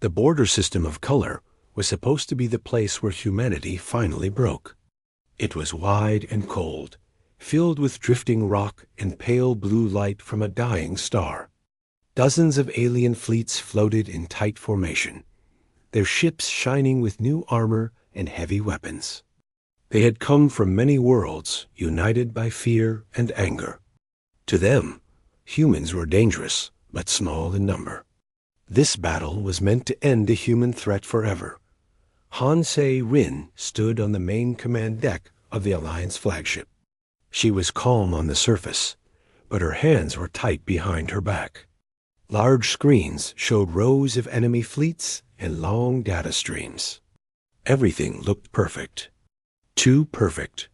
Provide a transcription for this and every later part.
The border system of color was supposed to be the place where humanity finally broke. It was wide and cold, filled with drifting rock and pale blue light from a dying star. Dozens of alien fleets floated in tight formation, their ships shining with new armor and heavy weapons. They had come from many worlds, united by fear and anger. To them, humans were dangerous, but small in number. This battle was meant to end the human threat forever. Han-Se Rin stood on the main command deck of the Alliance flagship. She was calm on the surface, but her hands were tight behind her back. Large screens showed rows of enemy fleets and long data streams. Everything looked perfect. Too perfect.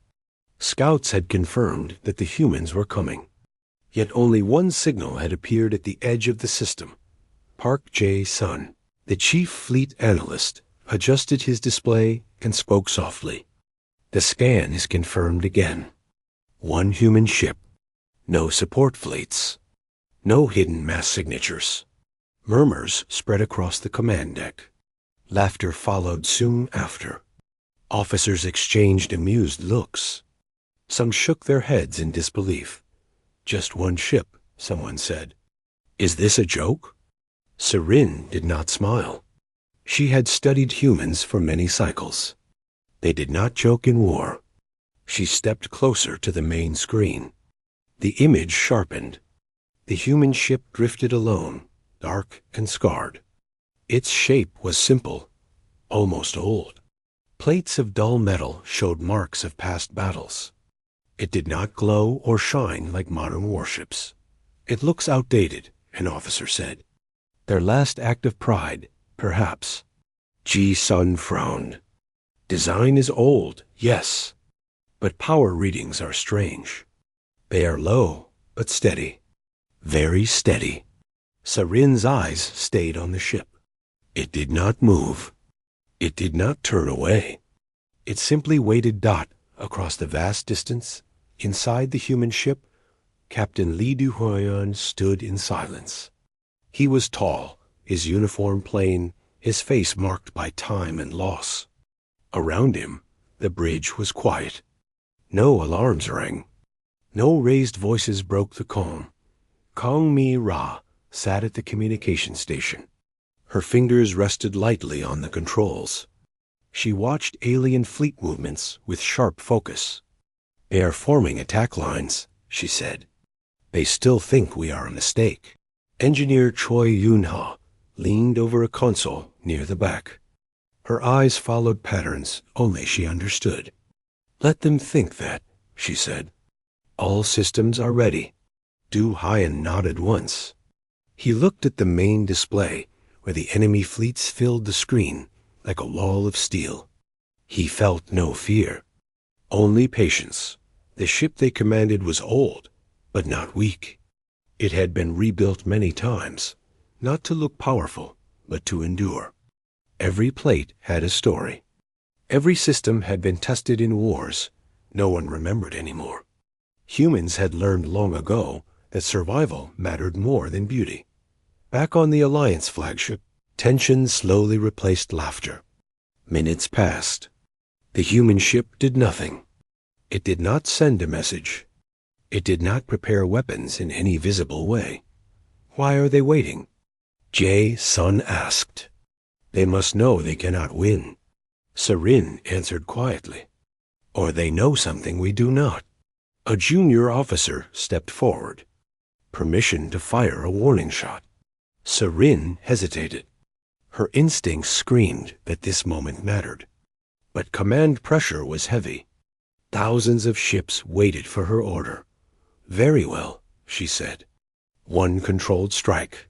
Scouts had confirmed that the humans were coming. Yet only one signal had appeared at the edge of the system. Park Jae-sun, the chief fleet analyst, adjusted his display and spoke softly. The scan is confirmed again. One human ship. No support fleets. No hidden mass signatures. Murmurs spread across the command deck. Laughter followed soon after. Officers exchanged amused looks. Some shook their heads in disbelief. Just one ship, someone said. Is this a joke? Serin did not smile. She had studied humans for many cycles. They did not joke in war. She stepped closer to the main screen. The image sharpened. The human ship drifted alone, dark and scarred. Its shape was simple, almost old. Plates of dull metal showed marks of past battles. It did not glow or shine like modern warships. It looks outdated, an officer said. Their last act of pride, perhaps. Ji-sun frowned. Design is old, yes, but power readings are strange. They are low, but steady. Very steady. Serin's eyes stayed on the ship. It did not move. It did not turn away. It simply waited across the vast distance. Inside the human ship, Captain Lee Du-Hoyan stood in silence. He was tall, his uniform plain, his face marked by time and loss. Around him, the bridge was quiet. No alarms rang. No raised voices broke the calm. Kong Mi-ra sat at the communication station. Her fingers rested lightly on the controls. She watched alien fleet movements with sharp focus. They are forming attack lines, she said. They still think we are a mistake. Engineer Choi Yun-ha leaned over a console near the back. Her eyes followed patterns only she understood. Let them think that, she said. All systems are ready. Du-Hoyan nodded once. He looked at the main display where the enemy fleets filled the screen like a wall of steel. He felt no fear, only patience. The ship they commanded was old, but not weak. It had been rebuilt many times, not to look powerful, but to endure. Every plate had a story. Every system had been tested in wars. No one remembered anymore. Humans had learned long ago that survival mattered more than beauty. Back on the Alliance flagship, tension slowly replaced laughter. Minutes passed. The human ship did nothing. It did not send a message. It did not prepare weapons in any visible way. Why are they waiting? Jae-sun asked. They must know they cannot win. Serin answered quietly. Or they know something we do not. A junior officer stepped forward. Permission to fire a warning shot. Serin hesitated. Her instincts screamed that this moment mattered. But command pressure was heavy. Thousands of ships waited for her order. Very well, she said. One controlled strike.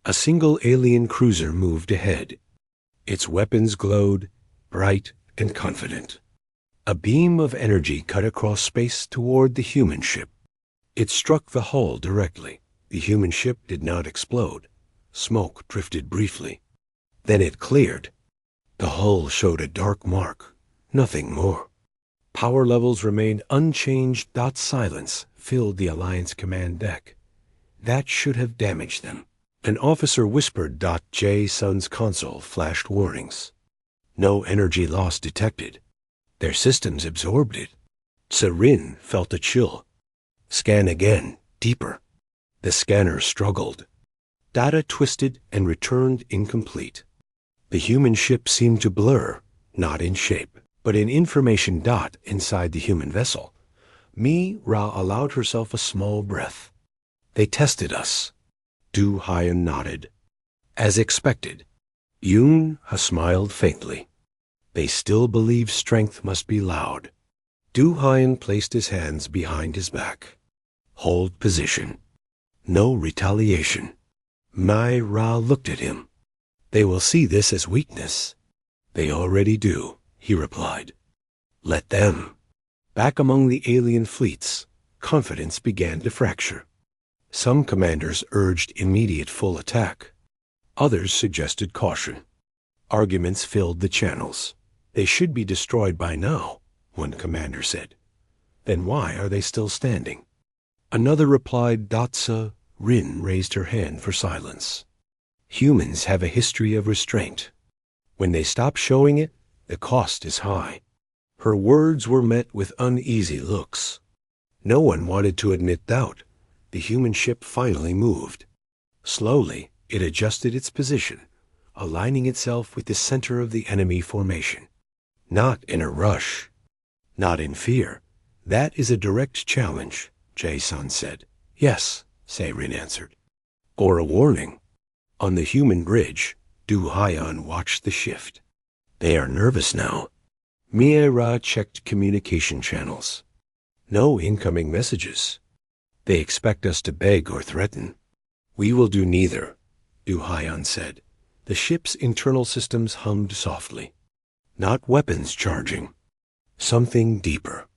A single alien cruiser moved ahead. Its weapons glowed, bright and confident. A beam of energy cut across space toward the human ship. It struck the hull directly. The human ship did not explode. Smoke drifted briefly. Then it cleared. The hull showed a dark mark, nothing more. Power levels remained unchanged. Silence filled the Alliance command deck. That should have damaged them. An officer whispered. Jae-sun's console flashed warnings. No energy loss detected. Their systems absorbed it. Sarin felt a chill. Scan again, deeper. The scanner struggled. Data twisted and returned incomplete. The human ship seemed to blur, not in shape, but in information. Inside the human vessel, Mi-Ra allowed herself a small breath. They tested us. Du-Hyan nodded. As expected. Yoon-Ha smiled faintly. They still believe strength must be loud. Du-Hyan placed his hands behind his back. Hold position. No retaliation. Mi-Ra looked at him. They will see this as weakness. They already do, he replied. Let them. Back among the alien fleets, confidence began to fracture. Some commanders urged immediate full attack. Others suggested caution. Arguments filled the channels. They should be destroyed by now, one commander said. Then why are they still standing? Another replied. Rin raised her hand for silence. Humans have a history of restraint. When they stop showing it, the cost is high. Her words were met with uneasy looks. No one wanted to admit doubt. The human ship finally moved. Slowly, it adjusted its position, aligning itself with the center of the enemy formation. Not in a rush. Not in fear. That is a direct challenge, Jae-sun said. Yes, Se-Rin answered. Or a warning. On the human bridge, Du-Hyan watched the shift. They are nervous now. Mi-Ra checked communication channels. No incoming messages. They expect us to beg or threaten. We will do neither, Du-Hyan said. The ship's internal systems hummed softly. Not weapons charging. Something deeper.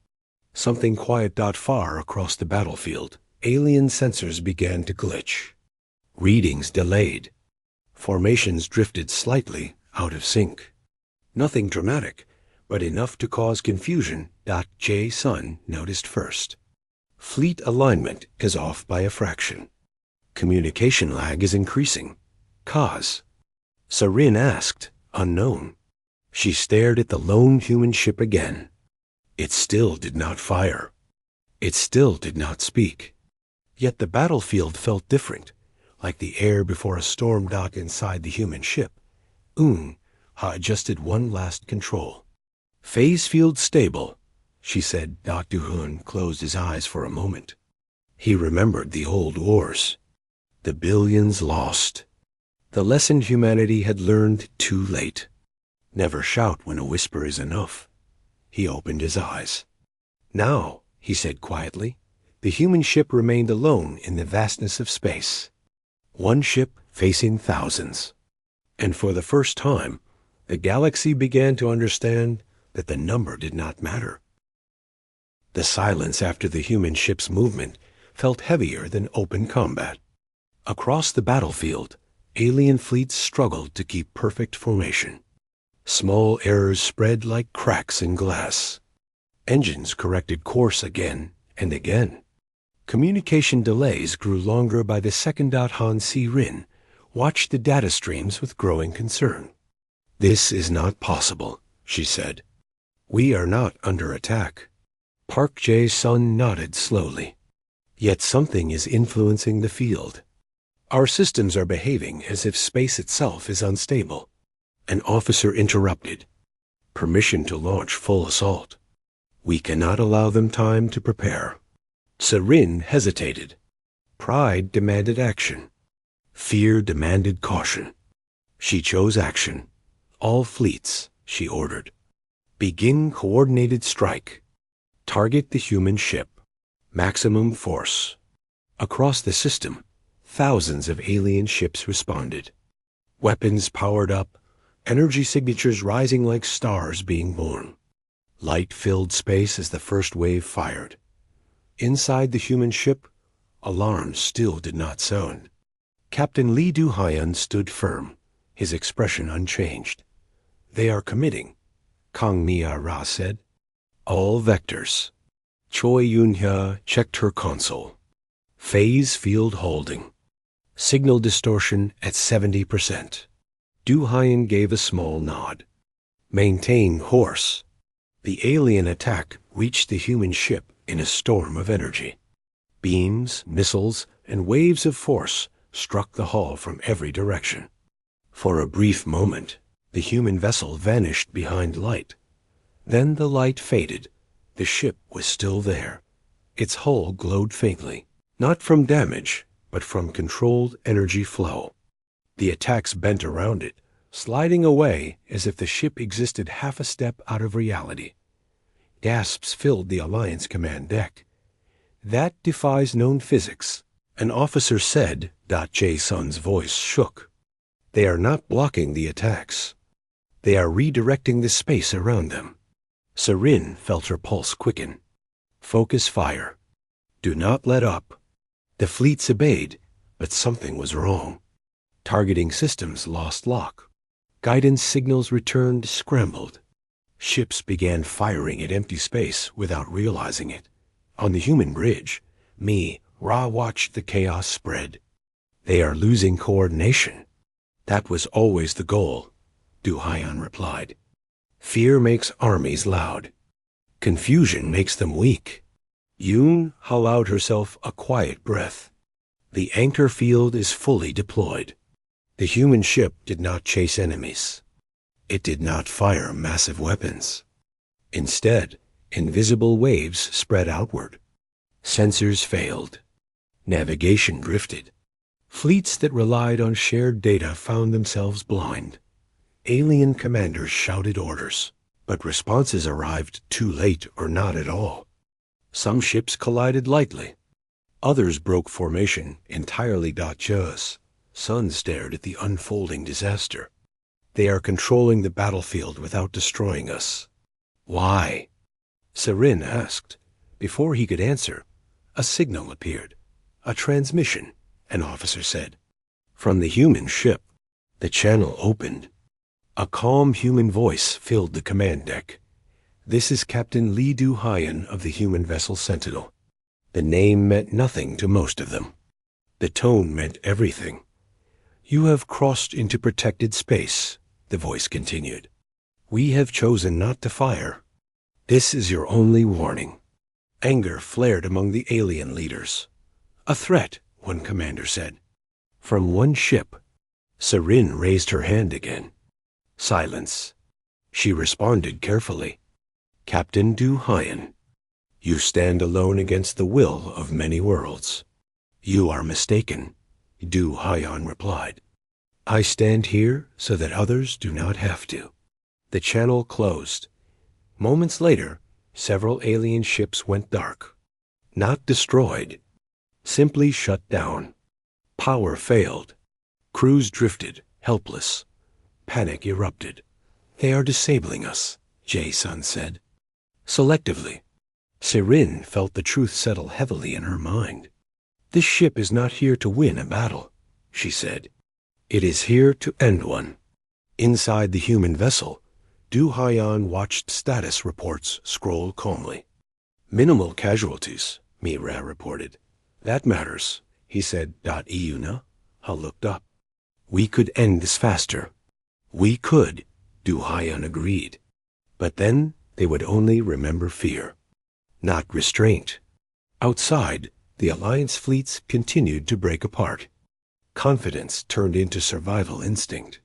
Something quiet. Far across the battlefield, alien sensors began to glitch. Readings delayed. Formations drifted slightly out of sync. Nothing dramatic, but enough to cause confusion. Jae-sun noticed first. Fleet alignment is off by a fraction. Communication lag is increasing. Cause? Sarin asked, unknown. She stared at the lone human ship again. It still did not fire. It still did not speak. Yet the battlefield felt different, like the air before a storm. Inside the human ship, Ha adjusted one last control. Phase field stable, she said. Du-Hun closed his eyes for a moment. He remembered the old wars. The billions lost. The lesson humanity had learned too late. Never shout when a whisper is enough. He opened his eyes. Now, he said quietly, the human ship remained alone in the vastness of space. One ship facing thousands. And for the first time, the galaxy began to understand that the number did not matter. The silence after the human ship's movement felt heavier than open combat. Across the battlefield, alien fleets struggled to keep perfect formation. Small errors spread like cracks in glass. Engines corrected course again and again. Communication delays grew longer by the second. Han Si-Rin watched the data streams with growing concern. This is not possible, she said. We are not under attack. Park Jae-sun nodded slowly. Yet something is influencing the field. Our systems are behaving as if space itself is unstable. An officer interrupted. Permission to launch full assault. We cannot allow them time to prepare. Sarin hesitated. Pride demanded action. Fear demanded caution. She chose action. All fleets, she ordered. Begin coordinated strike. Target the human ship. Maximum force. Across the system, thousands of alien ships responded. Weapons powered up, energy signatures rising like stars being born. Light filled space as the first wave fired. Inside the human ship, alarms still did not sound. Captain Lee Du-Hyan stood firm, his expression unchanged. They are committing, Kang Mi-Ra said. All vectors. Choi Yun-Hya checked her console. Phase field holding. Signal distortion at 70%. Du Hyan gave a small nod. Maintain course. The alien attack reached the human ship in a storm of energy. Beams, missiles, and waves of force struck the hull from every direction. For a brief moment, the human vessel vanished behind light. Then the light faded. The ship was still there. Its hull glowed faintly, not from damage, but from controlled energy flow. The attacks bent around it, sliding away as if the ship existed half a step out of reality. Gasps filled the Alliance command deck. "That defies known physics," an officer said. Jae-sun's voice shook. "They are not blocking the attacks. They are redirecting the space around them." Sarin felt her pulse quicken. "Focus fire. Do not let up." The fleets obeyed, but something was wrong. Targeting systems lost lock. Guidance signals returned scrambled. Ships began firing at empty space without realizing it. On the human bridge, Ra watched the chaos spread. "They are losing coordination." "That was always the goal," Du Hyan replied. "Fear makes armies loud. Confusion makes them weak." Yoon allowed herself a quiet breath. The anchor field is fully deployed. The human ship did not chase enemies. It did not fire massive weapons. Instead, invisible waves spread outward. Sensors failed. Navigation drifted. Fleets that relied on shared data found themselves blind. Alien commanders shouted orders, but responses arrived too late or not at all. Some ships collided lightly. Others broke formation entirely. Sun stared at the unfolding disaster. "They are controlling the battlefield without destroying us." "Why?" Sarin asked. Before he could answer, a signal appeared. "A transmission," an officer said. From the human ship, the channel opened. A calm human voice filled the command deck. "This is Captain Lee Du Hyan of the human vessel Sentinel." The name meant nothing to most of them. The tone meant everything. "You have crossed into protected space," the voice continued. "We have chosen not to fire. This is your only warning." Anger flared among the alien leaders. "A threat," one commander said. From one ship, Sarin raised her hand again. Silence. She responded carefully. "Captain Du Hyan, you stand alone against the will of many worlds." "You are mistaken," Du Hyan replied. "I stand here so that others do not have to." The channel closed. Moments later, several alien ships went dark. Not destroyed, simply shut down. Power failed. Crews drifted, helpless. Panic erupted. "They are disabling us," Jae-sun said. Selectively, Sarin felt the truth settle heavily in her mind. "This ship is not here to win a battle," she said. "It is here to end one." Inside the human vessel, Du Hyan watched status reports scroll calmly. "Minimal casualties," Ra reported. "That matters," he said. Iuna looked up. "We could end this faster." "We could," Du Hyan agreed. "But then they would only remember fear, not restraint." Outside, the Alliance fleets continued to break apart. Confidence turned into survival instinct.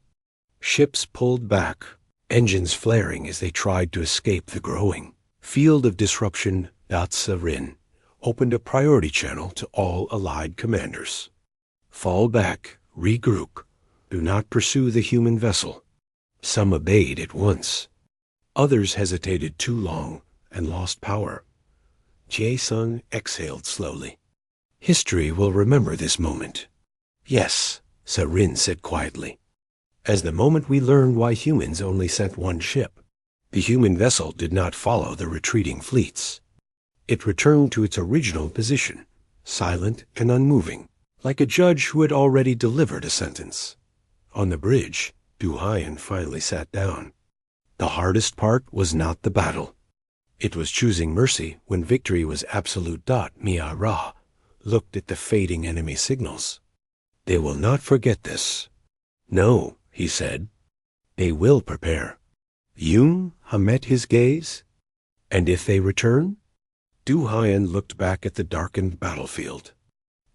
Ships pulled back, engines flaring as they tried to escape the growing field of disruption. Sarin opened a priority channel to all Allied commanders. "Fall back, regroup, do not pursue the human vessel." Some obeyed at once. Others hesitated too long and lost power. Jae-sun exhaled slowly. "History will remember this moment." "Yes," Sarin said quietly. "As the moment we learned why humans only sent one ship. The human vessel did not follow the retreating fleets. It returned to its original position, silent and unmoving, like a judge who had already delivered a sentence." On the bridge, Du Hyan finally sat down. The hardest part was not the battle. It was choosing mercy when victory was absolute. Ra looked at the fading enemy signals. They will not forget this. No, he said. They will prepare. Yoon Ha met his gaze. And if they return? Du Hyan looked back at the darkened battlefield.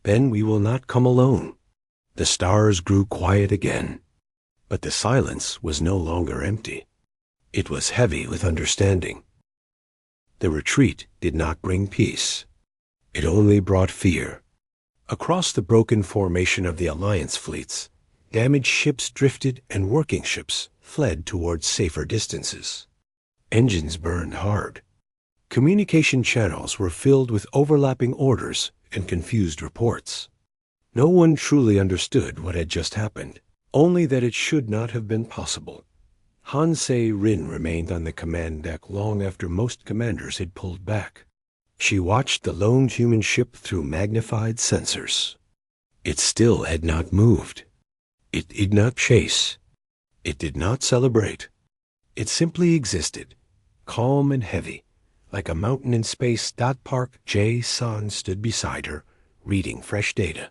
Then we will not come alone. The stars grew quiet again. But the silence was no longer empty. It was heavy with understanding. The retreat did not bring peace. It only brought fear. Across the broken formation of the Alliance fleets, damaged ships drifted and working ships fled towards safer distances. Engines burned hard. Communication channels were filled with overlapping orders and confused reports. No one truly understood what had just happened, only that it should not have been possible. Han Se-rin remained on the command deck long after most commanders had pulled back. She watched the lone human ship through magnified sensors. It still had not moved. It did not chase. It did not celebrate. It simply existed, calm and heavy, like a mountain in space. Park Jae-sun stood beside her, reading fresh data.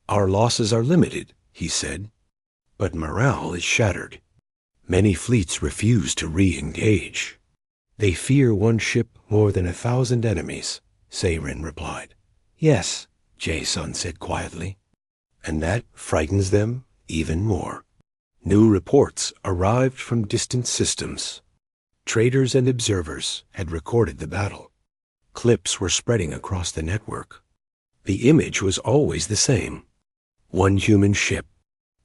Our losses are limited, he said, but morale is shattered. Many fleets refuse to re-engage. They fear one ship more than 1,000 enemies, Se-rin replied. Yes, Jae-sun said quietly, and that frightens them even more. New reports arrived from distant systems. Traders and observers had recorded the battle. Clips were spreading across the network. The image was always the same. One human ship,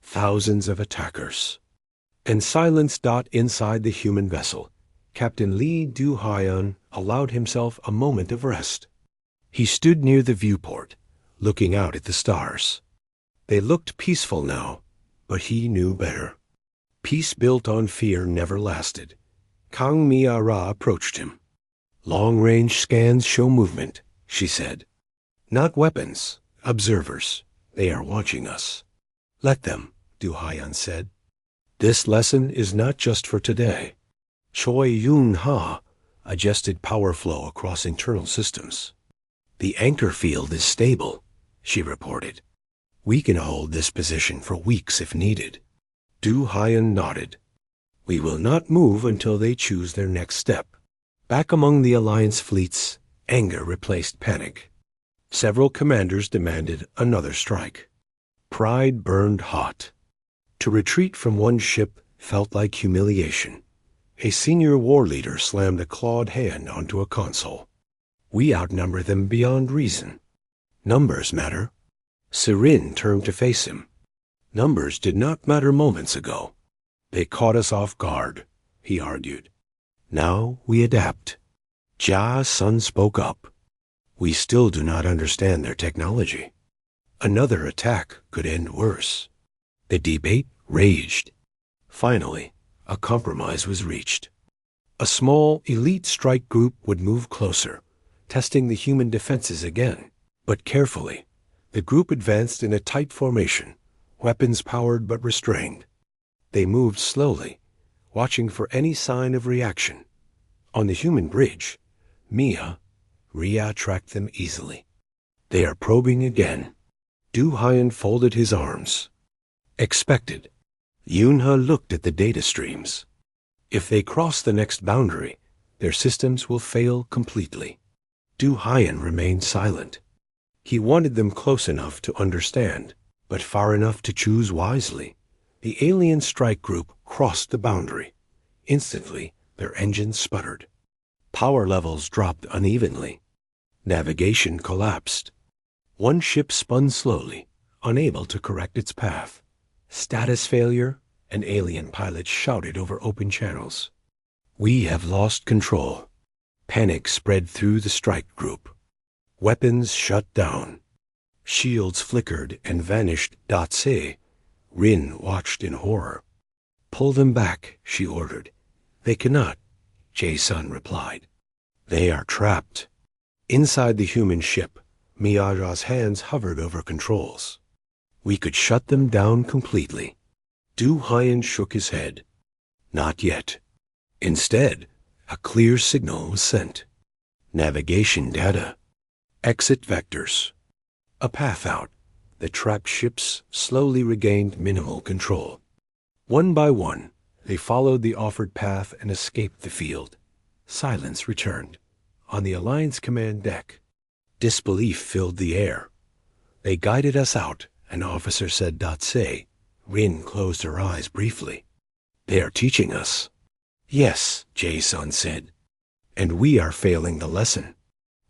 thousands of attackers. And silence. Inside the human vessel, Captain Lee Du-hyan allowed himself a moment of rest. He stood near the viewport, looking out at the stars. They looked peaceful now, but he knew better. Peace built on fear never lasted. Kang Mi-ra approached him. Long-range scans show movement, she said. Not weapons, observers. They are watching us. Let them, Du-hyan said. This lesson is not just for today. Choi Yoon-ha adjusted power flow across internal systems. The anchor field is stable, she reported. We can hold this position for weeks if needed. Du-hyan nodded. We will not move until they choose their next step. Back among the Alliance fleets, anger replaced panic. Several commanders demanded another strike. Pride burned hot. To retreat from one ship felt like humiliation. A senior war leader slammed a clawed hand onto a console. We outnumber them beyond reason. Numbers matter. Se-rin turned to face him. Numbers did not matter moments ago. They caught us off guard, he argued. Now we adapt. Jia-sun spoke up. We still do not understand their technology. Another attack could end worse. The debate raged. Finally, a compromise was reached. A small, elite strike group would move closer, testing the human defenses again. But carefully, the group advanced in a tight formation, weapons powered but restrained. They moved slowly, watching for any sign of reaction. On the human bridge, Ria tracked them easily. They are probing again. Du-hyan folded his arms. Expected. Yoon-ha looked at the data streams. If they cross the next boundary, their systems will fail completely. Du-hyan remained silent. He wanted them close enough to understand, but far enough to choose wisely. The alien strike group crossed the boundary. Instantly, their engines sputtered. Power levels dropped unevenly. Navigation collapsed. One ship spun slowly, unable to correct its path. Status failure, and alien pilots shouted over open channels. We have lost control. Panic spread through the strike group. Weapons shut down. Shields flickered and vanished. Rin watched in horror. Pull them back, she ordered. They cannot, Jae-sun replied. They are trapped. Inside the human ship, Miyaga's hands hovered over controls. We could shut them down completely. Du-hyan shook his head. Not yet. Instead, a clear signal was sent. Navigation data. Exit vectors. A path out. The trapped ships slowly regained minimal control. One by one, they followed the offered path and escaped the field. Silence returned. On the Alliance command deck, disbelief filled the air. They guided us out, an officer said. Say, Rin closed her eyes briefly. They are teaching us. Yes, Jason said. And we are failing the lesson.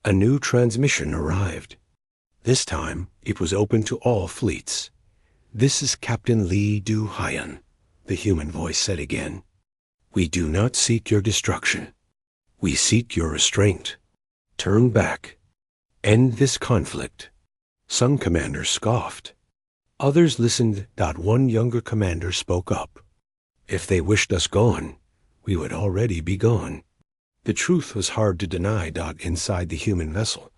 A new transmission arrived. This time, it was open to all fleets. This is Captain Lee Du-Hyan, the human voice said again. We do not seek your destruction. We seek your restraint. Turn back. End this conflict. Some commanders scoffed. Others listened. One younger commander spoke up. If they wished us gone, we would already be gone. The truth was hard to deny. Inside the human vessel,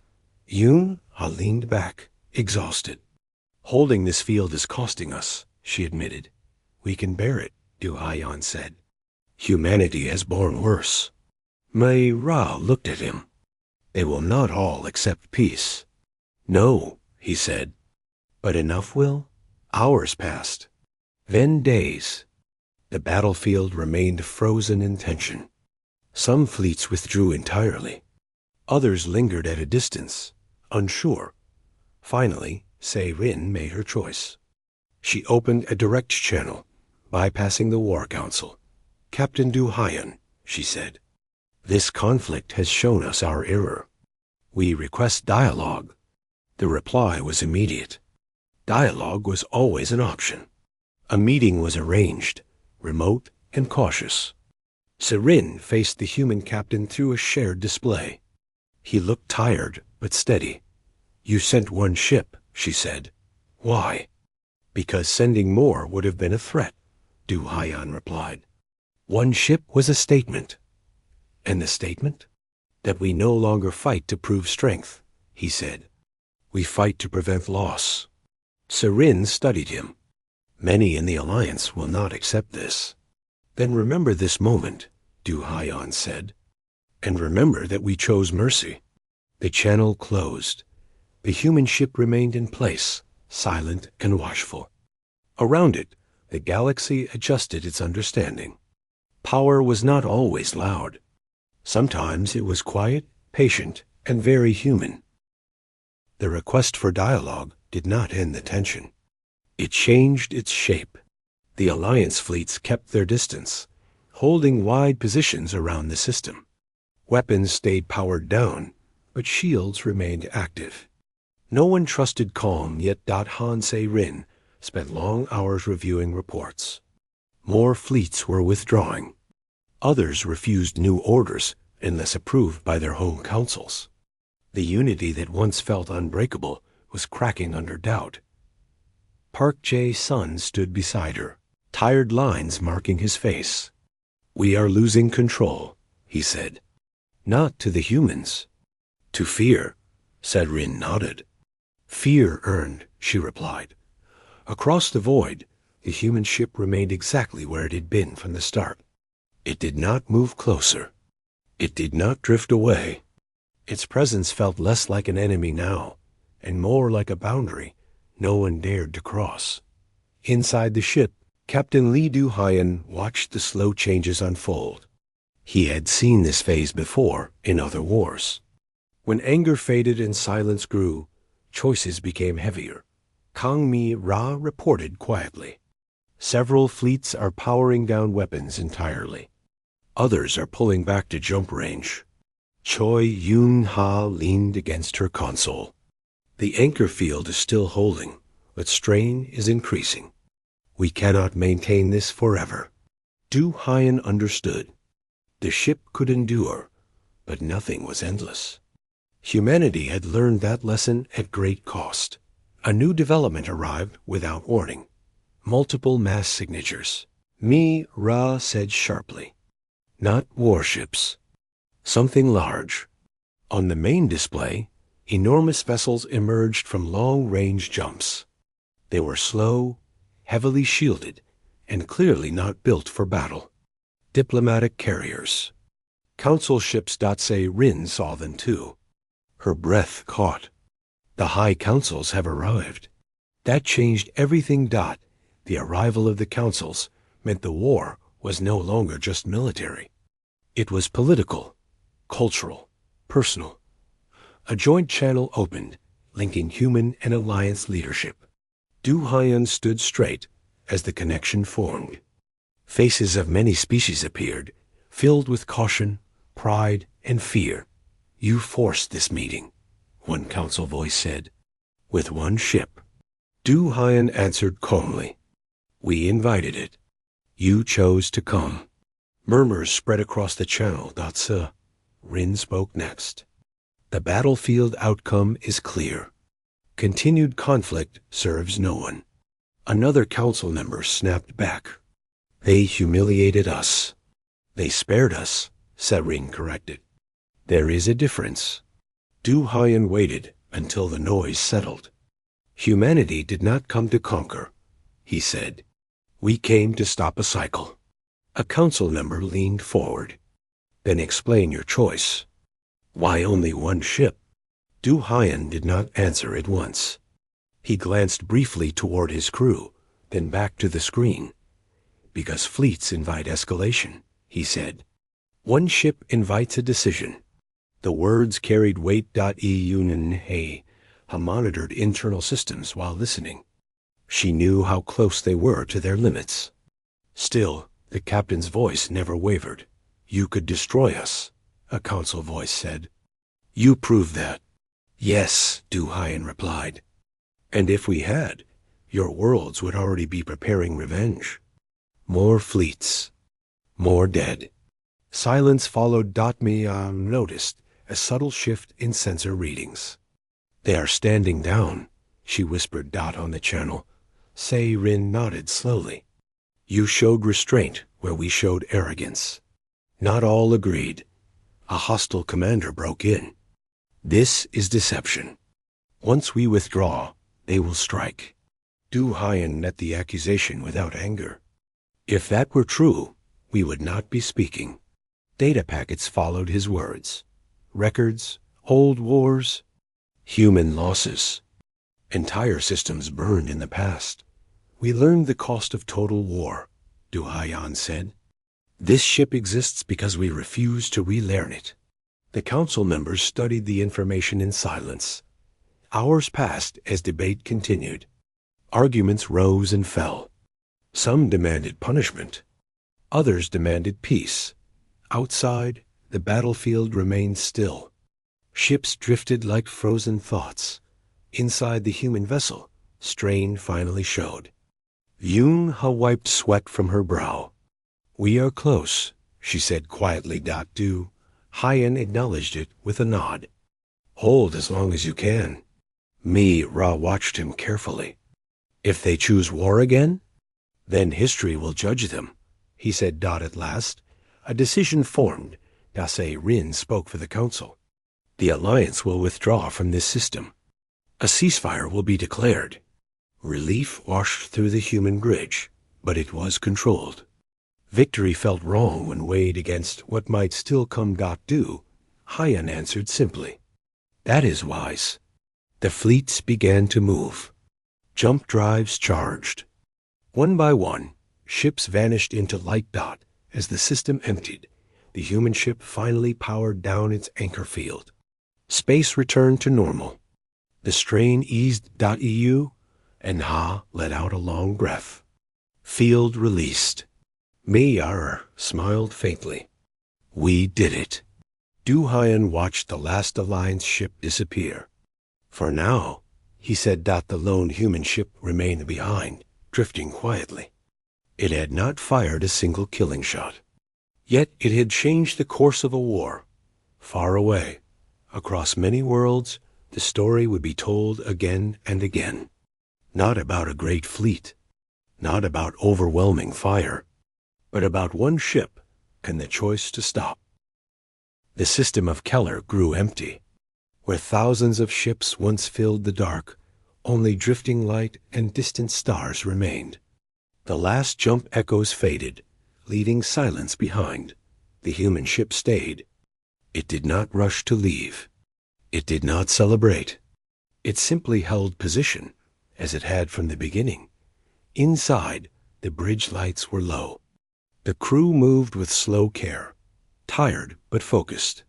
Yoon-Ha leaned back, exhausted. Holding this field is costing us, she admitted. We can bear it, Du-Hyan said. Humanity has borne worse. Mei-Ra looked at him. They will not all accept peace. No, he said. But enough will? Hours passed. Then days. The battlefield remained frozen in tension. Some fleets withdrew entirely. Others lingered at a distance, unsure. Finally, Se-Rin made her choice. She opened a direct channel, bypassing the War Council. Captain Du-Hyan, she said, this conflict has shown us our error. We request dialogue. The reply was immediate. Dialogue was always an option. A meeting was arranged, remote and cautious. Se-Rin faced the human captain through a shared display. He looked tired but steady. You sent one ship, she said. Why? Because sending more would have been a threat, Du-Hyan replied. One ship was a statement. And the statement? That we no longer fight to prove strength, he said. We fight to prevent loss. Se-Rin studied him. Many in the Alliance will not accept this. Then remember this moment, Du-Hyan said. And remember that we chose mercy. The channel closed. The human ship remained in place, silent and watchful. Around it, the galaxy adjusted its understanding. Power was not always loud. Sometimes it was quiet, patient, and very human. The request for dialogue did not end the tension. It changed its shape. The Alliance fleets kept their distance, holding wide positions around the system. Weapons stayed powered down, but shields remained active. No one trusted calm, yet Han Se-Rin spent long hours reviewing reports. More fleets were withdrawing. Others refused new orders unless approved by their home councils. The unity that once felt unbreakable was cracking under doubt. Park Jae-sun stood beside her, tired lines marking his face. We are losing control, he said. Not to the humans. To fear, Se-Rin nodded. Fear earned, she replied. Across the void, the human ship remained exactly where it had been from the start. It did not move closer. It did not drift away. Its presence felt less like an enemy now, and more like a boundary no one dared to cross. Inside the ship, Captain Lee Du-Hyan watched the slow changes unfold. He had seen this phase before in other wars. When anger faded and silence grew, choices became heavier. Kang Mi-Ra reported quietly. Several fleets are powering down weapons entirely. Others are pulling back to jump range. Choi Yoon-Ha leaned against her console. The anchor field is still holding, but strain is increasing. We cannot maintain this forever. Du-Hyan understood. The ship could endure, but nothing was endless. Humanity had learned that lesson at great cost. A new development arrived without warning. Multiple mass signatures. Mi-Ra said sharply. Not warships. Something large. On the main display, enormous vessels emerged from long-range jumps. They were slow, heavily shielded, and clearly not built for battle. Diplomatic carriers. Council ships. Se-Rin saw them too. Her breath caught. The High Councils have arrived. That changed everything. The arrival of the councils meant the war was no longer just military. It was political, cultural, personal. A joint channel opened, linking human and alliance leadership. Du Haiyan stood straight as the connection formed. Faces of many species appeared, filled with caution, pride, and fear. You forced this meeting, one council voice said. With one ship. Du Haiyan answered calmly. We invited it. You chose to come. Murmurs spread across the channel. Sir. Rin spoke next. The battlefield outcome is clear. Continued conflict serves no one. Another council member snapped back. They humiliated us. They spared us, Rin corrected. There is a difference. Du Haiyan waited until the noise settled. Humanity did not come to conquer, he said. We came to stop a cycle. A council member leaned forward. Then explain your choice. Why only one ship? Du Haiyan did not answer at once. He glanced briefly toward his crew, then back to the screen. Because fleets invite escalation, he said. One ship invites a decision. The words carried weight. He monitored internal systems while listening. She knew how close they were to their limits. Still, the captain's voice never wavered. You could destroy us, a council voice said. You prove that. Yes, Du Haiyan replied. And if we had, your worlds would already be preparing revenge. More fleets. More dead. Silence followed. Me noticed a subtle shift in sensor readings. They are standing down, she whispered. On the channel. Rin nodded slowly. You showed restraint where we showed arrogance. Not all agreed. A hostile commander broke in. This is deception. Once we withdraw, they will strike. Du Haiyan met the accusation without anger. If that were true, we would not be speaking. Data packets followed his words. Records, old wars, human losses. Entire systems burned in the past. We learned the cost of total war, Du Haiyan said. This ship exists because we refuse to relearn it. The council members studied the information in silence. Hours passed as debate continued. Arguments rose and fell. Some demanded punishment. Others demanded peace. Outside, the battlefield remained still. Ships drifted like frozen thoughts. Inside the human vessel, strain finally showed. Yun Ha wiped sweat from her brow. We are close, she said quietly. Du Haiyan acknowledged it with a nod. Hold as long as you can. Ra watched him carefully. If they choose war again, then history will judge them, he said. At last, a decision formed. Rin spoke for the council. The alliance will withdraw from this system. A ceasefire will be declared. Relief washed through the human bridge, but it was controlled. Victory felt wrong when weighed against what might still come. Du Haiyan answered simply. That is wise. The fleets began to move. Jump drives charged. One by one, ships vanished into light. As the system emptied, the human ship finally powered down its anchor field. Space returned to normal. The strain eased. And Ha let out a long breath. Field released. Meyar smiled faintly. We did it. Du Haiyan watched the last Alliance ship disappear. For now, he said. The lone human ship remained behind, drifting quietly. It had not fired a single killing shot. Yet it had changed the course of a war. Far away, across many worlds, the story would be told again and again. Not about a great fleet, not about overwhelming fire, but about one ship and the choice to stop. The system of Keller grew empty. Where thousands of ships once filled the dark, only drifting light and distant stars remained. The last jump echoes faded, leaving silence behind. The human ship stayed. It did not rush to leave. It did not celebrate. It simply held position as it had from the beginning. Inside, the bridge lights were low. The crew moved with slow care, tired but focused.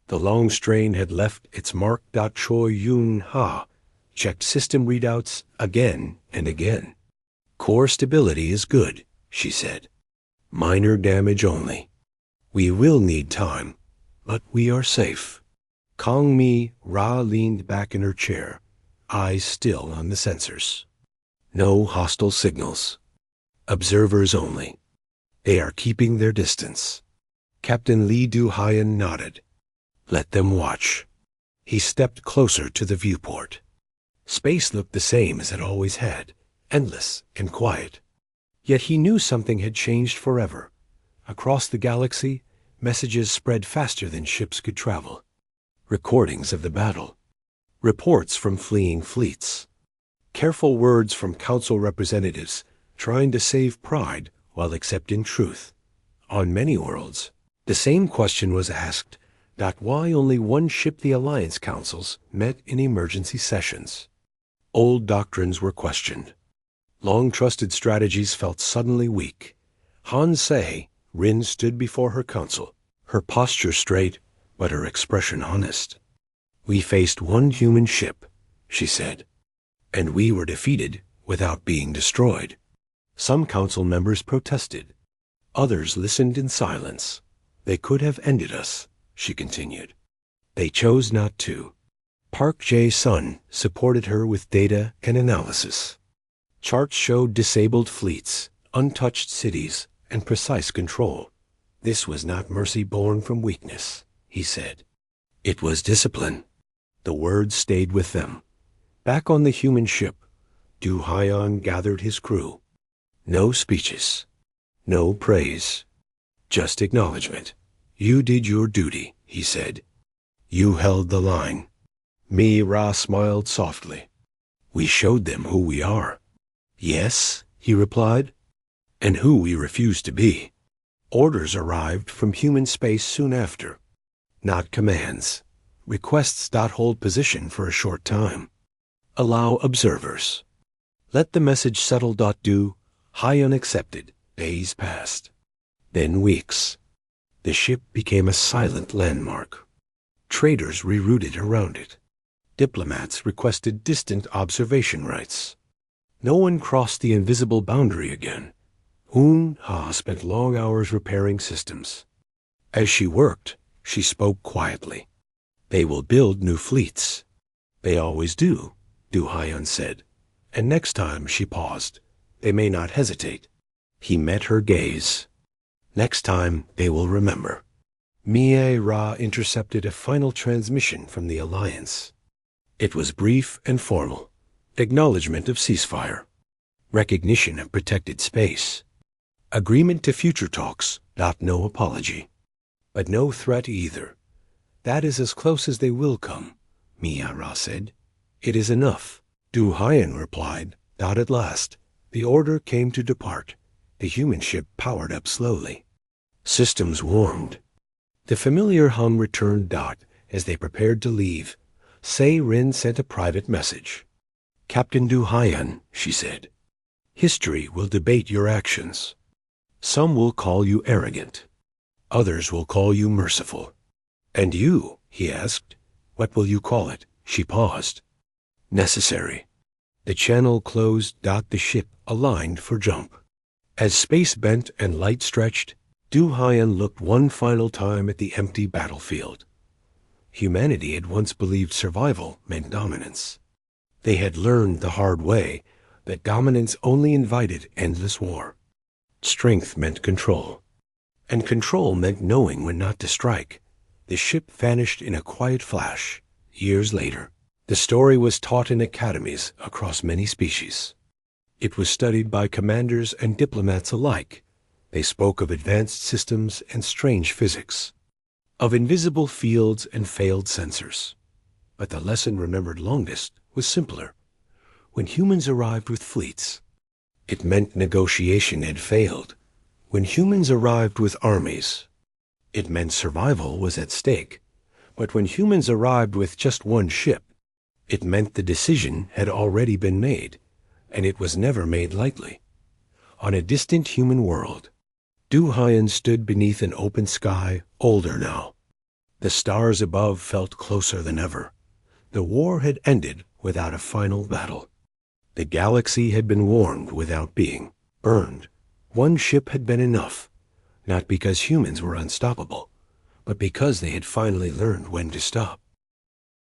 The long strain had left its mark. Choi Yun Ha checked system readouts again and again. Core stability is good, she said. Minor damage only. We will need time, but we are safe. Kong Mi Ra leaned back in her chair, eyes still on the sensors. No hostile signals. Observers only. They are keeping their distance. Captain Lee Du-Hyen nodded. Let them watch. He stepped closer to the viewport. Space looked the same as it always had, endless and quiet. Yet he knew something had changed forever. Across the galaxy, messages spread faster than ships could travel. Recordings of the battle. Reports from fleeing fleets. Careful words from council representatives trying to save pride while accepting truth. On many worlds, the same question was asked, why only one ship the Alliance Councils met in emergency sessions. Old doctrines were questioned. Long-trusted strategies felt suddenly weak. Han Se, Rin stood before her council, her posture straight, but her expression honest. We faced one human ship, she said, and we were defeated without being destroyed. Some council members protested. Others listened in silence. They could have ended us, she continued. They chose not to. Park Jae-sun supported her with data and analysis. Charts showed disabled fleets, untouched cities, and precise control. This was not mercy born from weakness, he said. It was discipline. The words stayed with them. Back on the human ship, Du-Hyen gathered his crew. No speeches. No praise. Just acknowledgement. You did your duty, he said. You held the line. Mi-Ra smiled softly. We showed them who we are. Yes, he replied, and who we refuse to be. Orders arrived from human space soon after. Not commands. Requests. Hold position for a short time. Allow observers. Let the message settle. Du-Hyen accepted. Days passed. Then weeks. The ship became a silent landmark. Traders rerouted around it. Diplomats requested distant observation rights. No one crossed the invisible boundary again. Hun Ha spent long hours repairing systems. As she worked, she spoke quietly. They will build new fleets. They always do, Du-Hyen said. And next time, she paused. They may not hesitate. He met her gaze. Next time, they will remember. Mi-Ra intercepted a final transmission from the Alliance. It was brief and formal. Acknowledgement of ceasefire. Recognition of protected space. Agreement to future talks. No apology. But no threat either. That is as close as they will come, Mi-Ra said. It is enough. Du-Hyen replied. At last, the order came to depart. The human ship powered up slowly. Systems warmed. The familiar hum returned. As they prepared to leave, Se-Rin sent a private message. Captain Du-Hyen, she said, history will debate your actions. Some will call you arrogant. Others will call you merciful. And you, he asked, what will you call it? She paused. Necessary. The channel closed. The ship aligned for jump. As space bent and light stretched, Du-Hyen looked one final time at the empty battlefield. Humanity had once believed survival meant dominance. They had learned the hard way that dominance only invited endless war. Strength meant control, and control meant knowing when not to strike. The ship vanished in a quiet flash. Years later, the story was taught in academies across many species. It was studied by commanders and diplomats alike. They spoke of advanced systems and strange physics, of invisible fields and failed sensors. But the lesson remembered longest was simpler. When humans arrived with fleets, it meant negotiation had failed. When humans arrived with armies, it meant survival was at stake. But when humans arrived with just one ship, it meant the decision had already been made. and it was never made lightly. On a distant human world, Du-Hyen stood beneath an open sky, older now. The stars above felt closer than ever. The war had ended without a final battle. The galaxy had been warmed without being burned. One ship had been enough, not because humans were unstoppable, but because they had finally learned when to stop.